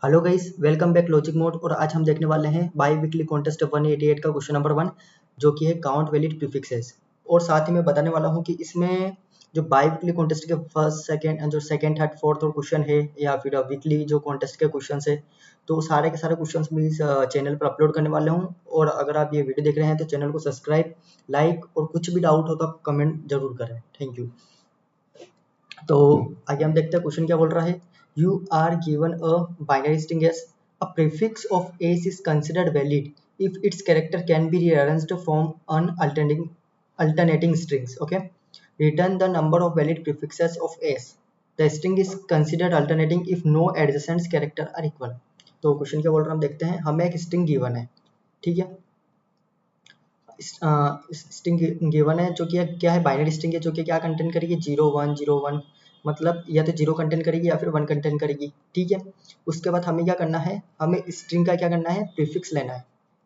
Hello guys, welcome back logic mode. और आज हम देखने वाले हैं बाई वीकली कॉन्टेस्ट 188 का क्वेश्चन नंबर 1, जो कि है काउंट वैलिड प्रीफिक्सेस। और साथ ही मैं बताने वाला हूं कि इसमें जो बाई वीकली कॉन्टेस्ट के फर्स्ट सेकंड जो सेकंड थर्ड फोर्थ और क्वेश्चन है, या फिर वीकली जो कॉन्टेस्ट के क्वेश्चन है, तो सारे के सारे क्वेश्चन भी इस चैनल पर अपलोड करने वाले हूँ। और अगर आप ये वीडियो देख रहे हैं तो चैनल को सब्सक्राइब, लाइक और कुछ भी डाउट हो तो कमेंट जरूर करें। Thank you. तो आगे हम देखते हैं क्वेश्चन क्या बोल रहा है। You are given a binary string as a prefix of s is considered valid if its character can be rearranged from an alternating strings. Okay, return the number of valid prefixes of s. The string is considered alternating if no adjacent character are equal. तो question क्या बोल रहा है हम देखते हैं। हमें एक स्ट्रिंग गिवन है, ठीक है। स्ट्रिंग गिवन है जो कि क्या है, बाइनरी स्ट्रिंग है, जो कि क्या कंटेंट करेगी, 0 1 0 1। मतलब या तो 0 कंटेंट करेगी या फिर 1 कंटेंट करेगी, ठीक है। उसके बाद हमें क्या करना है, हमें स्ट्रिंग का क्या करना है, प्रीफिक्स लेना है।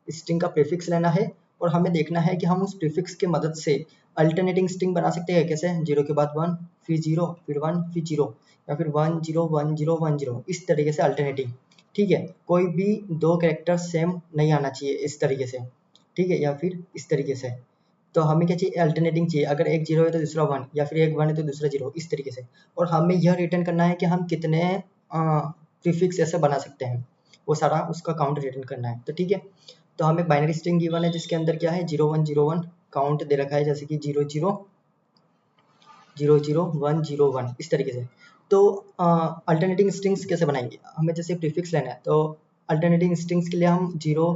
स्ट्रिंग का प्रीफिक्स लेना है और हमें देखना है कि हम उस प्रीफिक्स की मदद से अल्टरनेटिंग स्ट्रिंग बना सकते हैं। कैसे, 0 के बाद 1 फिर 0 फिर 1 फिर 0, या फिर 1 0 1 0 1 0, इस तरीके से अल्टरनेटिंग, ठीक है। कोई भी दो कैरेक्टर सेम नहीं आना चाहिए इस तरीके से, ठीक है, या फिर इस तरीके से। तो हमें क्या चाहिए, अल्टरनेटिंग चाहिए। अगर एक 0 है तो दूसरा 1, या फिर एक 1 है तो दूसरा 0, इस तरीके से। और हमें यह रिटर्न करना है कि हम कितने प्रीफिक्स ऐसे बना सकते हैं, वो सारा उसका काउंट रिटर्न करना है। तो ठीक है, तो हमें बाइनरी स्ट्रिंग गिवन है जिसके अंदर क्या है, 0 1 0 1 काउंट दे रखा है, जैसे कि 0 0 0 0 1 0 1, इस तरीके से। तो अल्टरनेटिंग स्ट्रिंग्स कैसे बनाएंगे, हमें जैसे प्रीफिक्स लेना है तो अल्टरनेटिंग स्ट्रिंग्स के लिए हम 0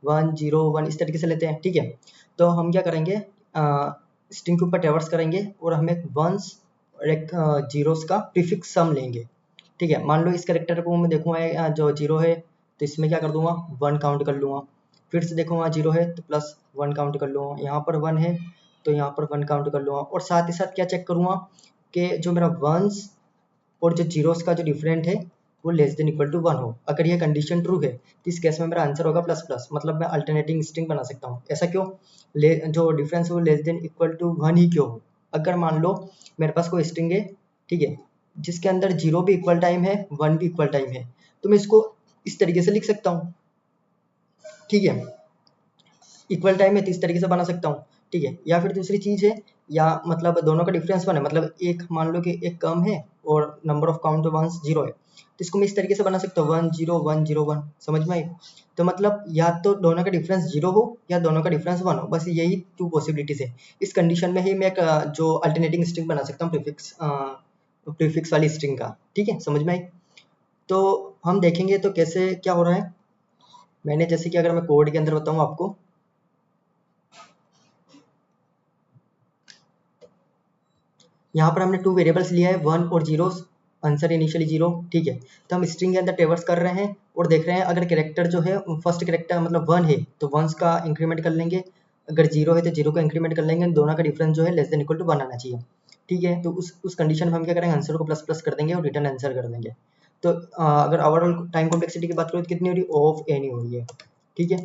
1 0 1 इस तरीके से लेते हैं, ठीक है। तो हम क्या करेंगे, स्ट्रिंग के ऊपर ट्रैवर्स करेंगे और हम एक वंस और एक जीरोस का प्रीफिक्स सम लेंगे, ठीक है। मान लो इस कैरेक्टर को मैं देखूंगा जो 0 है तो इसमें क्या कर दूंगा, 1 काउंट कर लूंगा। फिर से देखूंगा 0 है तो प्लस 1 काउंट कर लूंगा। यहाँ पर 1 है तो यहाँ पर 1 काउंट कर लूंगा। और साथ ही साथ क्या चेक करूंगा कि जो मेरा वंस और जो जीरोस का जो डिफरेंट है वो लेस देन इक्वल टू 1 हो। अगर ये कंडीशन ट्रू है तो इस केस में मेरा आंसर होगा प्लस प्लस, मतलब मैं अल्टरनेटिंग स्ट्रिंग बना सकता हूँ। ऐसा क्यों, जो डिफरेंस है वो लेस देन इक्वल टू 1 ही क्यों हो। अगर मान लो मेरे पास कोई स्ट्रिंग है, ठीक है, जिसके अंदर 0 भी इक्वल टाइम है 1 भी इक्वल टाइम है, तो मैं इसको इस तरीके से लिख सकता हूँ, ठीक है। इक्वल टाइम है तो इस तरीके से बना सकता हूँ, ठीक है। या फिर दूसरी चीज़ है, या मतलब दोनों का डिफरेंस 1 है, मतलब एक मान लो कि एक कम है और नंबर ऑफ काउंट वंस 0 है, तो इसको मैं इस तरीके से बना सकता हूँ 1 0 1 0 1। समझ में आई। तो मतलब या तो दोनों का डिफरेंस 0 हो या दोनों का डिफरेंस 1 हो, बस यही 2 पॉसिबिलिटीज है। इस कंडीशन में ही मैं एक जो अल्टरनेटिंग स्ट्रिंग बना सकता हूँ, प्रीफिक्स वाली स्ट्रिंग का, ठीक है। समझ में आई। तो हम देखेंगे तो कैसे क्या हो रहा है। मैंने जैसे कि अगर मैं कोड के अंदर बताऊँ आपको, यहाँ पर हमने 2 वेरिएबल्स लिया है, 1 और 0, आंसर इनिशियली 0, ठीक है। तो हम स्ट्रिंग के अंदर ट्रैवर्स कर रहे हैं और देख रहे हैं अगर कैरेक्टर जो है फर्स्ट कैरेक्टर मतलब 1 है तो 1 का इंक्रीमेंट कर लेंगे, अगर 0 है तो 0 का इंक्रीमेंट कर लेंगे, दोनों का डिफरेंस जो है लेस देन इक्वल टू 1 आना चाहिए, ठीक है। तो उस कंडीशन में हम क्या करेंगे, आंसर को प्लस प्लस कर देंगे और रिटर्न आंसर कर देंगे। तो अगर ओवरऑल टाइम कॉम्प्लेक्सिटी की बात करें तो कितनी हो रही है, ऑफ एन ही हो रही है, ठीक है।